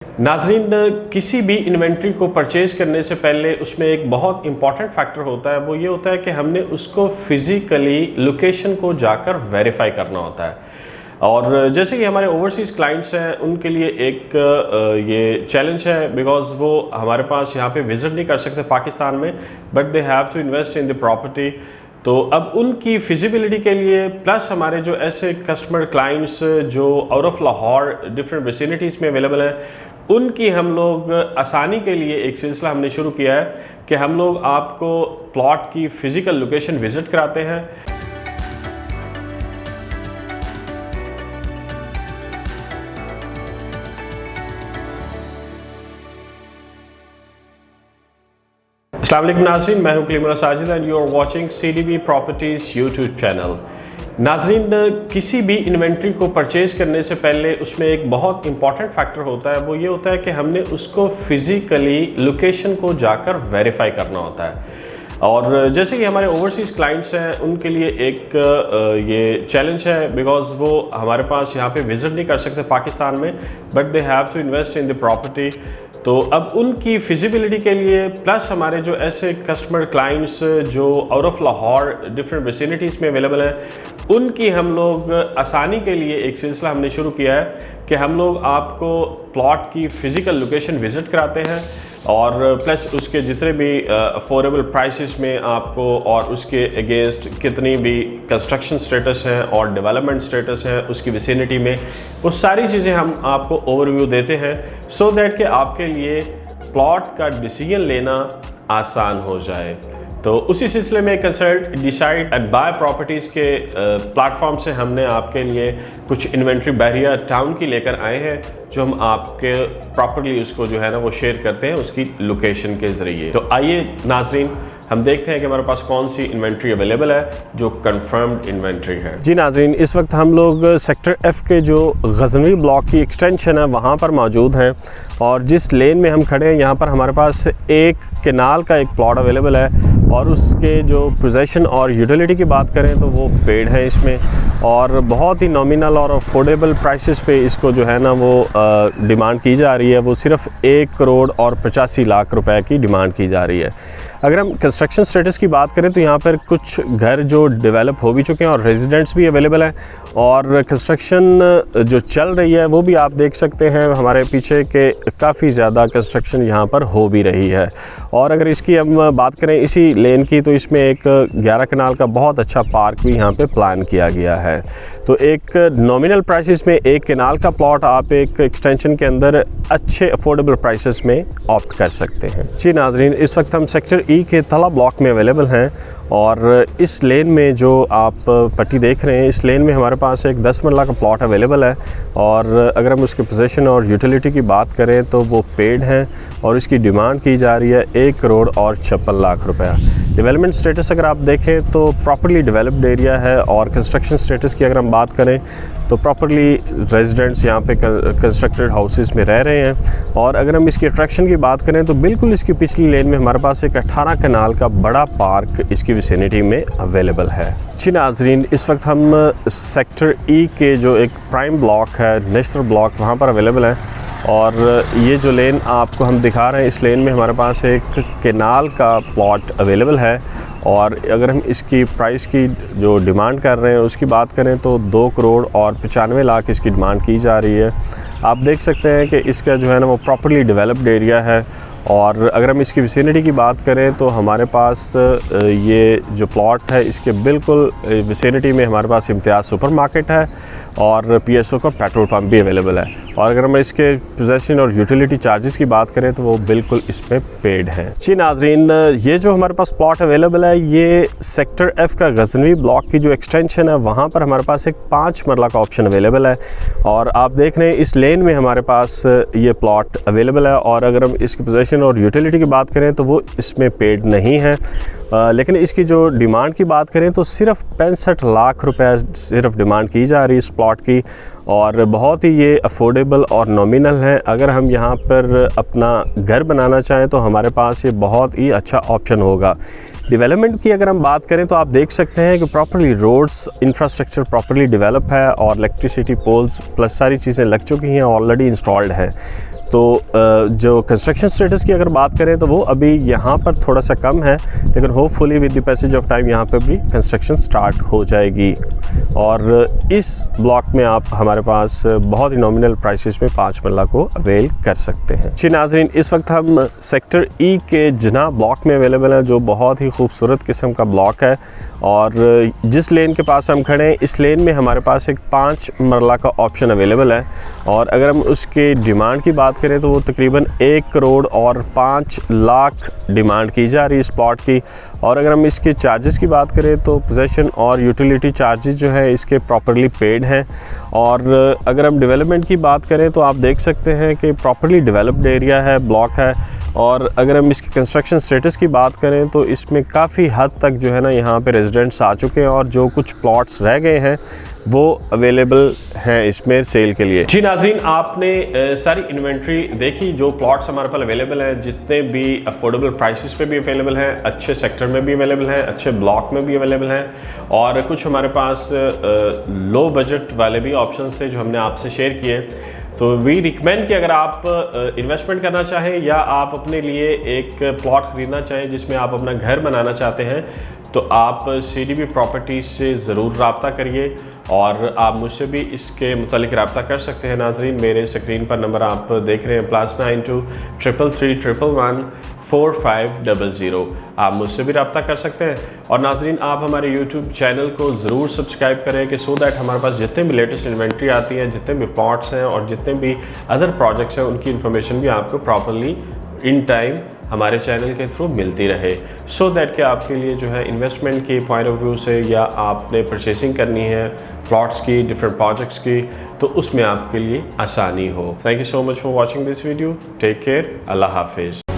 नाजरीन, किसी भी इन्वेंट्री को परचेज़ करने से पहले उसमें एक बहुत इंपॉर्टेंट फैक्टर होता है। वो ये होता है कि हमने उसको फिज़िकली लोकेशन को जाकर वेरीफाई करना होता है। और जैसे कि हमारे ओवरसीज़ क्लाइंट्स हैं, उनके लिए एक ये चैलेंज है, बिकॉज़ वो हमारे पास यहाँ पे विज़िट नहीं कर सकते पाकिस्तान में, but they have to invest in the property. तो अब उनकी फिजिबिलिटी के लिए, प्लस हमारे जो ऐसे कस्टमर क्लाइंट्स जो आउट ऑफ लाहौर डिफरेंट विसिनिटीज़ में अवेलेबल हैं, उनकी हम लोग आसानी के लिए एक सिलसिला हमने शुरू किया है कि हम लोग आपको प्लॉट की फ़िज़िकल लोकेशन विज़िट कराते हैं। अस्सलाम वालेकुम नाज़रीन, मैं हूं Kalimullah Sajid and you are watching CDB properties YouTube channel. नाज़रीन, किसी भी इन्वेंट्री को परचेज़ करने से पहले उसमें एक बहुत इंपॉर्टेंट फैक्टर होता है। वो ये होता है कि हमने उसको फिज़िकली लोकेशन को जाकर वेरीफाई करना होता है। और जैसे कि हमारे ओवरसीज़ क्लाइंट्स हैं, उनके लिए एक ये चैलेंज है, बिकॉज़ वो हमारे पास यहाँ पे विज़िट नहीं कर सकते पाकिस्तान में, but they have to invest in the property. तो अब उनकी फिजिबिलिटी के लिए, प्लस हमारे जो ऐसे कस्टमर क्लाइंट्स जो आउट ऑफ लाहौर डिफरेंट विसिनिटीज़ में अवेलेबल हैं, उनकी हम लोग आसानी के लिए एक सिलसिला हमने शुरू किया है कि हम लोग आपको प्लॉट की फ़िज़िकल लोकेशन विज़िट कराते हैं, और प्लस उसके जितने भी अफोर्डेबल प्राइसेस में आपको और उसके अगेंस्ट कितनी भी कंस्ट्रक्शन स्टेटस है और डेवलपमेंट स्टेटस है उसकी विसिनिटी में, वो सारी चीज़ें हम आपको ओवरव्यू देते हैं, सो दैट कि आपके लिए प्लॉट का डिसीजन लेना आसान हो जाए। तो उसी सिलसिले में consult decide and buy properties के प्लेटफॉर्म से हमने आपके लिए कुछ इन्वेंट्री बहरिया टाउन की लेकर आए हैं, जो हम आपके प्रॉपर्ली उसको जो है ना वो शेयर करते हैं उसकी लोकेशन के ज़रिए। तो आइए नाजरीन, हम देखते हैं कि हमारे पास कौन सी इन्वेंट्री अवेलेबल है जो कंफर्म्ड इन्वेंट्री है। जी नाजरीन, इस वक्त हम लोग सेक्टर F के जो गज़नवी ब्लॉक की एक्सटेंशन है वहाँ पर मौजूद हैं, और जिस लेन में हम खड़े हैं यहाँ पर हमारे पास एक केनाल का एक प्लॉट अवेलेबल है, और उसके जो पोजेसन और यूटिलिटी की बात करें तो वो पेड है इसमें, और बहुत ही नॉमिनल और अफोर्डेबल प्राइसेस पे इसको जो है ना वो डिमांड की जा रही है। वो सिर्फ 1 करोड़ और 85 लाख रुपए की डिमांड की जा रही है। अगर हम कंस्ट्रक्शन स्टेटस की बात करें तो यहाँ पर कुछ घर जो डेवलप हो भी चुके हैं और रेजिडेंट्स भी अवेलेबल हैं, और कंस्ट्रक्शन जो चल रही है वो भी आप देख सकते हैं हमारे पीछे के काफ़ी ज़्यादा कंस्ट्रक्शन यहाँ पर हो भी रही है। और अगर इसकी हम बात करें इसी लेन की, तो इसमें एक 11 कनाल का बहुत अच्छा पार्क भी यहाँ पे प्लान किया गया है। तो एक नॉमिनल प्राइसेस में एक कनाल का प्लॉट आप एक एक्सटेंशन के अंदर अच्छे अफोर्डेबल प्राइसेस में ऑप्ट कर सकते हैं। जी नाजरीन, इस वक्त हम सेक्टर E के तला ब्लॉक में अवेलेबल हैं, और इस लेन में जो आप पट्टी देख रहे हैं, इस लेन में हमारे पास एक 10 मरला का प्लॉट अवेलेबल है, और अगर हम उसके पोजीशन और यूटिलिटी की बात करें तो वो पेड हैं, और इसकी डिमांड की जा रही है 1 करोड़ और 56 लाख रुपया। डेवलपमेंट स्टेटस अगर आप देखें तो प्रॉपर्ली डेवलप्ड एरिया है, और कंस्ट्रक्शन स्टेटस की अगर हम बात करें तो प्रॉपर्ली रेजिडेंट्स यहाँ पे कंस्ट्रक्टेड हाउसेस में रह रहे हैं। और अगर हम इसकी अट्रैक्शन की बात करें तो बिल्कुल इसकी पिछली लेन में हमारे पास एक 18 कनाल का बड़ा पार्क इसकी विसिनिटी में अवेलेबल है। जी नाजरीन, इस वक्त हम सेक्टर E के जो एक प्राइम ब्लॉक है, नेशनल ब्लॉक, वहाँ पर अवेलेबल है, और ये जो लेन आपको हम दिखा रहे हैं, इस लेन में हमारे पास एक केनाल का प्लॉट अवेलेबल है। और अगर हम इसकी प्राइस की जो डिमांड कर रहे हैं उसकी बात करें तो 2 करोड़ और 95 लाख इसकी डिमांड की जा रही है। आप देख सकते हैं कि इसका जो है ना वो प्रॉपर्ली डेवलप्ड एरिया है। और अगर हम इसकी विसिनिटी की बात करें तो हमारे पास ये जो प्लॉट है इसके बिल्कुल विसिनिटी में हमारे पास इम्तियाज़ सुपरमार्केट है, और PSO का पेट्रोल पंप भी अवेलेबल है। और अगर हम इसके पोजेसन और यूटिलिटी चार्जेस की बात करें तो वो बिल्कुल इसमें पेड हैं। जी नाजरीन, ये जो हमारे पास प्लॉट अवेलेबल है, ये सेक्टर F का गज़नवी ब्लॉक की जो एक्सटेंशन है वहाँ पर हमारे पास एक 5 मरला का ऑप्शन अवेलेबल है, और आप देख रहे हैं इस लेन में हमारे पास ये प्लॉट अवेलेबल है। और अगर हम इसकी पोजेसन और यूटिलिटी की बात करें तो वो इसमें पेड नहीं है, लेकिन इसकी जो डिमांड की बात करें तो सिर्फ 65 लाख रुपए सिर्फ डिमांड की जा रही है इस प्लॉट की, और बहुत ही ये अफोर्डेबल और नॉमिनल है। अगर हम यहाँ पर अपना घर बनाना चाहें तो हमारे पास ये बहुत ही अच्छा ऑप्शन होगा। डेवलपमेंट की अगर हम बात करें तो आप देख सकते हैं कि properly roads infrastructure properly develop है, और इलेक्ट्रिसिटी पोल्स प्लस सारी चीज़ें लग चुकी हैं, ऑलरेडी इंस्टॉल्ड हैं। तो जो कंस्ट्रक्शन स्टेटस की अगर बात करें तो वो अभी यहाँ पर थोड़ा सा कम है, लेकिन hopefully with the passage of time यहाँ पर भी कंस्ट्रक्शन स्टार्ट हो जाएगी। और इस ब्लॉक में आप हमारे पास बहुत ही नॉमिनल प्राइसेस में 5 मरला को अवेल कर सकते हैं। जी नाज़रीन, इस वक्त हम सेक्टर ई के जिन्ना ब्लॉक में अवेलेबल हैं, जो बहुत ही खूबसूरत किस्म का ब्लॉक है। और जिस लेन के पास हम खड़े हैं, इस लेन में हमारे पास एक 5 मरला का ऑप्शन अवेलेबल है। और अगर हम उसके डिमांड की बात करें तो वो तकरीबन 1 करोड़ और 5 लाख डिमांड की जा रही है इस प्लॉट की। और अगर हम इसके चार्जेस की बात करें तो पोजेसन और यूटिलिटी चार्जेस जो है इसके प्रॉपरली पेड हैं। और अगर हम डेवलपमेंट की बात करें तो आप देख सकते हैं कि प्रॉपरली डेवलप्ड एरिया है, ब्लॉक है। और अगर हम इसकी कंस्ट्रक्शन स्टेटस की बात करें तो इसमें काफ़ी हद तक जो है ना यहाँ पे रेजिडेंट्स आ चुके हैं, और जो कुछ प्लॉट्स रह गए हैं वो अवेलेबल हैं इसमें सेल के लिए। जी नाज़रीन, आपने सारी इन्वेंट्री देखी, जो प्लॉट्स हमारे पास अवेलेबल हैं, जितने भी अफोर्डेबल प्राइसेस पे भी अवेलेबल हैं, अच्छे सेक्टर में भी अवेलेबल हैं, अच्छे ब्लॉक में भी अवेलेबल हैं। और कुछ हमारे पास लो बजट वाले भी ऑप्शंस थे जो हमने आपसे शेयर किए। तो वी रिकमेंड कि अगर आप इन्वेस्टमेंट करना चाहें या आप अपने लिए एक प्लॉट ख़रीदना चाहें जिसमें आप अपना घर बनाना चाहते हैं, तो आप CDB प्रॉपर्टीज़ से ज़रूर रब्ता करिए। और आप मुझसे भी इसके मुतालिक रब्ता कर सकते हैं। नाज़रीन, मेरे स्क्रीन पर नंबर आप देख रहे हैं, +92 333 111 4500। आप मुझसे भी रब्ता कर सकते हैं। और नाज़रीन, आप हमारे YouTube चैनल को ज़रूर सब्सक्राइब करें कि सो दैट हमारे पास जितने भी लेटेस्ट इन्वेंट्री आती है, जितने भी प्लॉट्स हैं और जितने भी अदर प्रोजेक्ट्स हैं, उनकी इन्फॉर्मेशन भी आपको प्रॉपरली इन टाइम हमारे चैनल के थ्रू मिलती रहे। सो दैट कि आपके लिए जो है इन्वेस्टमेंट की पॉइंट ऑफ व्यू से, या आपने परचेसिंग करनी है प्लॉट्स की, डिफरेंट प्रोजेक्ट्स की, तो उसमें आपके लिए आसानी हो। Thank you so much for watching this video. Take care. अल्लाह हाफिज़।